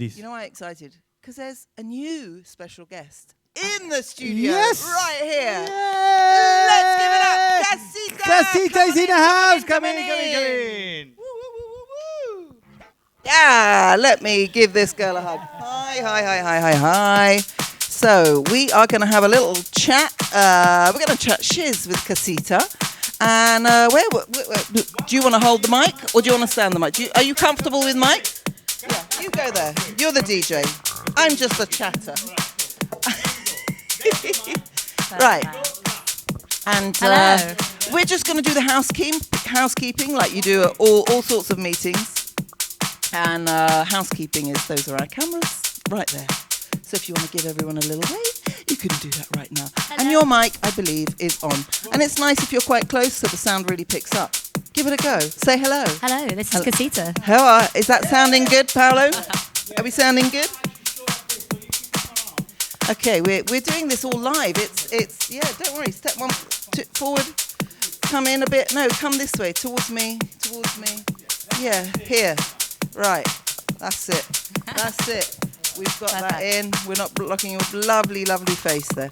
this. You know why I'm excited? Because there's a new special guest in the studio right here. Yay! Let's give it up. Kassita! Kassita's in the house. Come in. Woo, woo, woo, woo, woo. Yeah, let me give this girl a hug. Hi. So we are going to have a little chat. We're going to chat Shizz with Kassita. And where, do you want to hold the mic or do you want to stand the mic? Are you comfortable with mic? Yeah, you go there. You're the DJ. I'm just a chatter. Right. And we're just going to do the housekeeping like you do at all sorts of meetings. And housekeeping is those are our cameras right there. So if you want to give everyone a little wave, you can do that right now. Hello. And your mic, I believe, is on. And it's nice if you're quite close so the sound really picks up. Give it a go. Say hello. Hello, this is Kassita. Is that sounding good, Paolo? Are we sounding good? Okay, we're doing this all live. It's yeah. Don't worry. Step one forward. Come in a bit. No, come this way. Towards me. Yeah, here. Right. That's it. We've got that in. We're not blocking your lovely face there.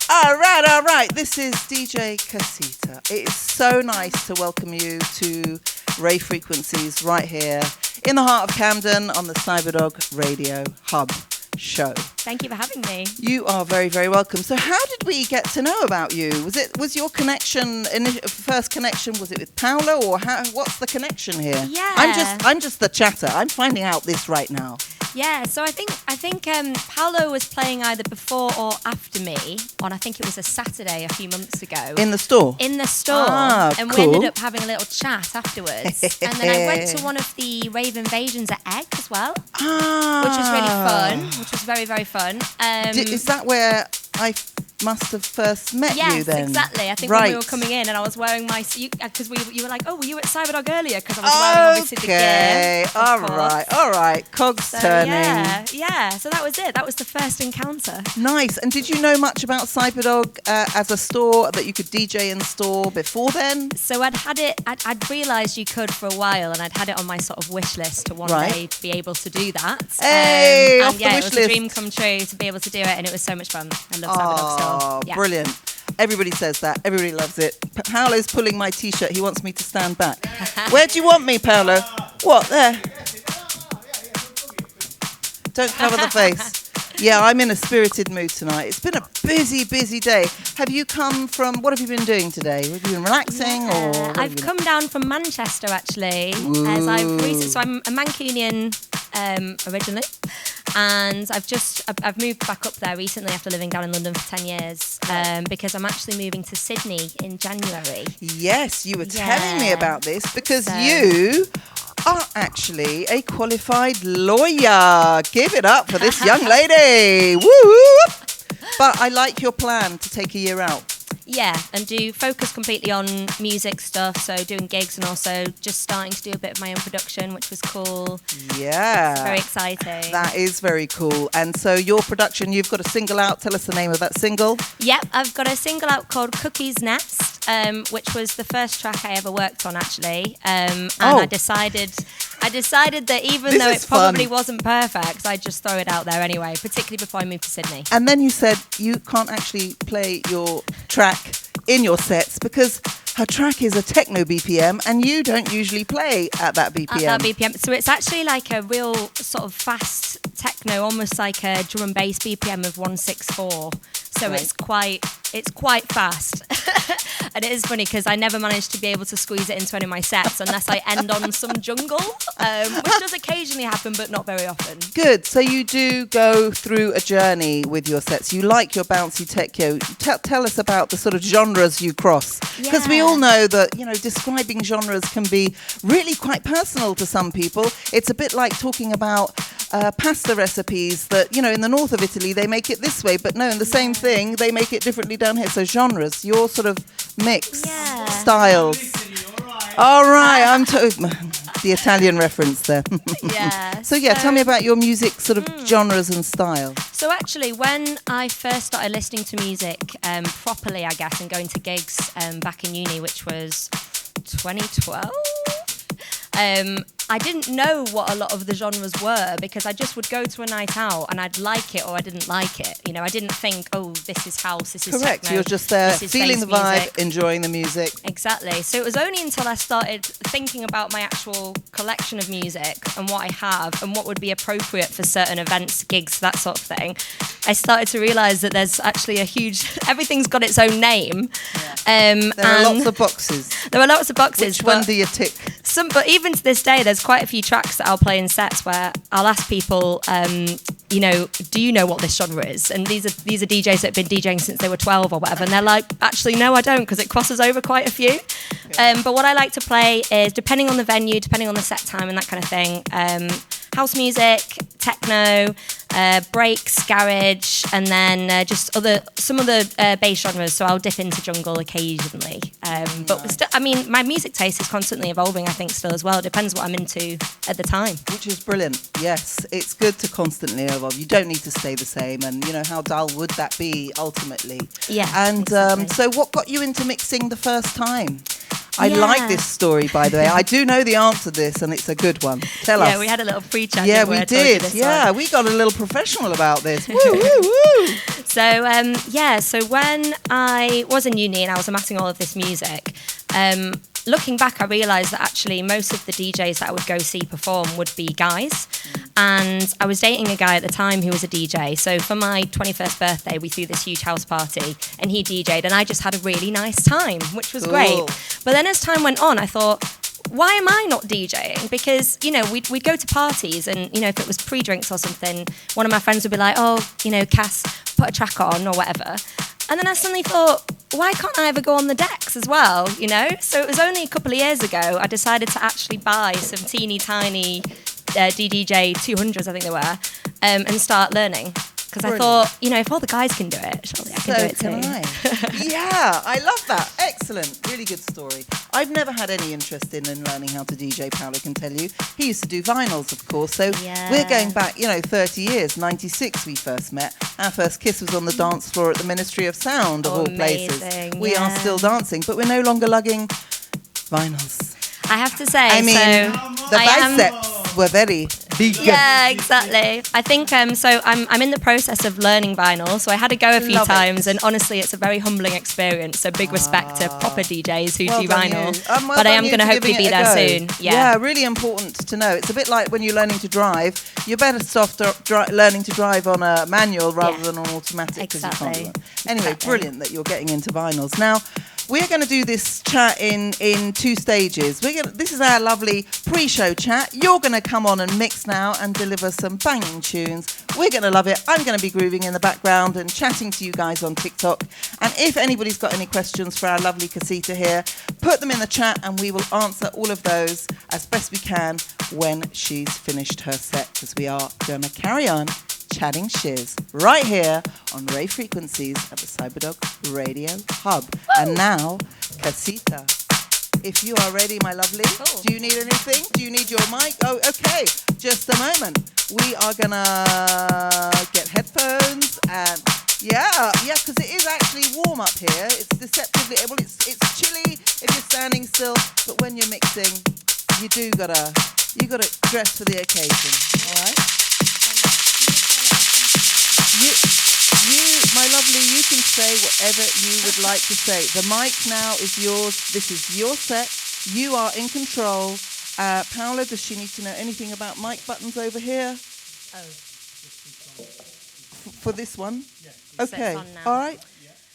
All right. This is DJ Kassita. It is so nice to welcome you to Rave Frequencies right here in the heart of Camden on the Cyberdog Radio Hub show. Thank you for having me. You are very, very welcome. So how did we get to know about you? Was your first connection, was it with Paolo or what's the connection here? Yeah. I'm just the chatter. I'm finding out this right now. Yeah, so I think Paolo was playing either before or after me on, I think it was a Saturday a few months ago. In the store? In the store. And cool. We ended up having a little chat afterwards. And then I went to one of the rave invasions at Egg as well, which was really fun, which was very, very fun. Is that where I must have first met you then? Yes, exactly. I think when we were coming in and I was wearing my... Because you were like, oh, were you at Cyberdog earlier? Because I was wearing obviously the gear. All right. Cogs turning. Yeah. So that was it. That was the first encounter. Nice. And did you know much about Cyberdog as a store that you could DJ in store before then? So I'd realised you could for a while and I'd had it on my sort of wish list to one day be able to do that. Hey, and yeah, it was a dream come true to be able to do it and it was so much fun. I love Cyberdog still. Yeah. Brilliant. Everybody says that. Everybody loves it. Paolo's pulling my T-shirt. He wants me to stand back. Where do you want me, Paolo? What, there? Don't cover the face. Yeah, I'm in a spirited mood tonight. It's been a busy day. Have you come from... What have you been doing today? Have you been relaxing? Or I've come down from Manchester, actually. So I'm a Mancunian originally. And I've moved back up there recently after living down in London for 10 years because I'm actually moving to Sydney in January. Yes, you were telling me about this because you are actually a qualified lawyer. Give it up for this young lady. Woo! But I like your plan to take a year out. Yeah, and do focus completely on music stuff, so doing gigs and also just starting to do a bit of my own production, which was cool. Yeah. It's very exciting. That is very cool. And so your production, you've got a single out. Tell us the name of that single. Yep, I've got a single out called Cookie's Nest, which was the first track I ever worked on, actually. And I decided that even though it probably wasn't perfect, I'd just throw it out there anyway, particularly before I moved to Sydney. And then you said you can't actually play your track in your sets because her track is a techno BPM and you don't usually play at that BPM. At that BPM. So it's actually like a real sort of fast techno, almost like a drum and bass BPM of 164. So it's quite fast. And it is funny because I never managed to be able to squeeze it into any of my sets unless I end on some jungle, which does occasionally happen, but not very often. Good. So you do go through a journey with your sets. You like your bouncy techno. Tell us about the sort of genres you cross. Because we all know that, describing genres can be really quite personal to some people. It's a bit like talking about pasta recipes that, in the north of Italy, they make it this way, but no, in the same thing, they make it differently down here. So genres, your sort of mix, styles. All right, the Italian reference there. So tell me about your music sort of genres and style. So actually, when I first started listening to music properly, I guess, and going to gigs back in uni, which was 2012, I didn't know what a lot of the genres were because I just would go to a night out and I'd like it or I didn't like it. You know, I didn't think, oh, this is house, this is Correct. techno. You're just there, this is feeling the bass vibe, music. enjoying the music. Exactly. So it was only until I started thinking about my actual collection of music and what I have and what would be appropriate for certain events, gigs, that sort of thing, I started to realise that there's actually a huge... everything's got its own name. Yeah. There are lots of boxes. There are lots of boxes. Which one do you tick? But even to this day, there's quite a few tracks that I'll play in sets where I'll ask people, you know, do you know what this genre is? And these are DJs that have been DJing since they were 12 or whatever, and they're like, actually, no, I don't, because it crosses over quite a few. Okay. But what I like to play is, depending on the venue, depending on the set time and that kind of thing, house music, techno, breaks, garage, and then just some other bass genres. So I'll dip into jungle occasionally. But still, I mean, my music taste is constantly evolving, I think, still as well. It depends what I'm into at the time. Which is brilliant. Yes, it's good to constantly evolve. You don't need to stay the same. And, you know, how dull would that be ultimately? Yeah. And exactly. So what got you into mixing the first time? I like this story, by the way. I do know the answer to this, and it's a good one. Tell us. Yeah, we had a little pre-chat. Yeah, we did. Yeah, we got a little professional about this. Woo, woo, woo. So when I was in uni and I was amassing all of this music, looking back, I realised that actually most of the DJs that I would go see perform would be guys. And I was dating a guy at the time who was a DJ. So for my 21st birthday, we threw this huge house party and he DJ'd and I just had a really nice time, which was great. But then as time went on, I thought, why am I not DJing? Because, you know, we'd go to parties and, you know, if it was pre-drinks or something, one of my friends would be like, oh, you know, Cass, put a track on or whatever. And then I suddenly thought, why can't I ever go on the decks as well, you know? So it was only a couple of years ago I decided to actually buy some teeny tiny DDJ 200s, I think they were, and start learning. Because I thought, you know, if all the guys can do it, surely I can do it too. Yeah, I love that. Excellent. Really good story. I've never had any interest in learning how to DJ, Paolo can tell you. He used to do vinyls, of course. So we're going back, you know, 30 years. 96 we first met. Our first kiss was on the dance floor at the Ministry of Sound, of all places. We are still dancing, but we're no longer lugging vinyls. I have to say, I mean, the biceps were very big. Yeah, exactly. I think so. I'm in the process of learning vinyl, so I had to go a few times, and honestly, it's a very humbling experience. So big respect to proper DJs who do vinyl. But I am going to hopefully be there soon. Yeah, really important to know. It's a bit like when you're learning to drive. You're better off learning to drive on a manual rather than on automatic. Exactly. Anyway, brilliant that you're getting into vinyls now. We're going to do this chat in two stages. This is our lovely pre-show chat. You're going to come on and mix now and deliver some banging tunes. We're going to love it. I'm going to be grooving in the background and chatting to you guys on TikTok. And if anybody's got any questions for our lovely Kassita here, put them in the chat and we will answer all of those as best we can when she's finished her set, because we are going to carry on chatting Shizz right here on Rave Frequencies at the Cyberdog Radio Hub. Woo! And now, Kassita, if you are ready, my lovely, do you need anything? Do you need your mic? Oh, okay, just a moment. We are gonna get headphones and because it is actually warm up here. It's deceptively, well, it's chilly if you're standing still, but when you're mixing, you gotta dress for the occasion, all right? You, my lovely, you can say whatever you would like to say. The mic now is yours. This is your set. You are in control. Paolo, does she need to know anything about mic buttons over here? For this one? Yeah. Okay. All right.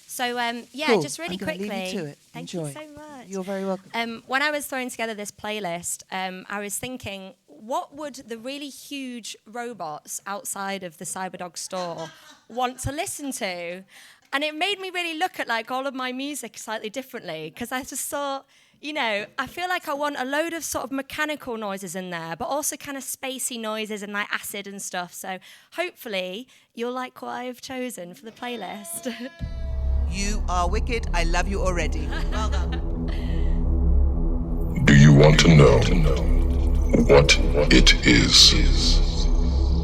So, cool. just really quickly. Leave you to it. Thank Enjoy. you so much. You're very welcome. When I was throwing together this playlist, I was thinking, what would the really huge robots outside of the Cyberdog store want to listen to? And it made me really look at like all of my music slightly differently, because I just thought, you know, I feel like I want a load of sort of mechanical noises in there, but also kind of spacey noises and like acid and stuff. So hopefully you'll like what I've chosen for the playlist. You are wicked. I love you already. Well done. Do you want to know what it is?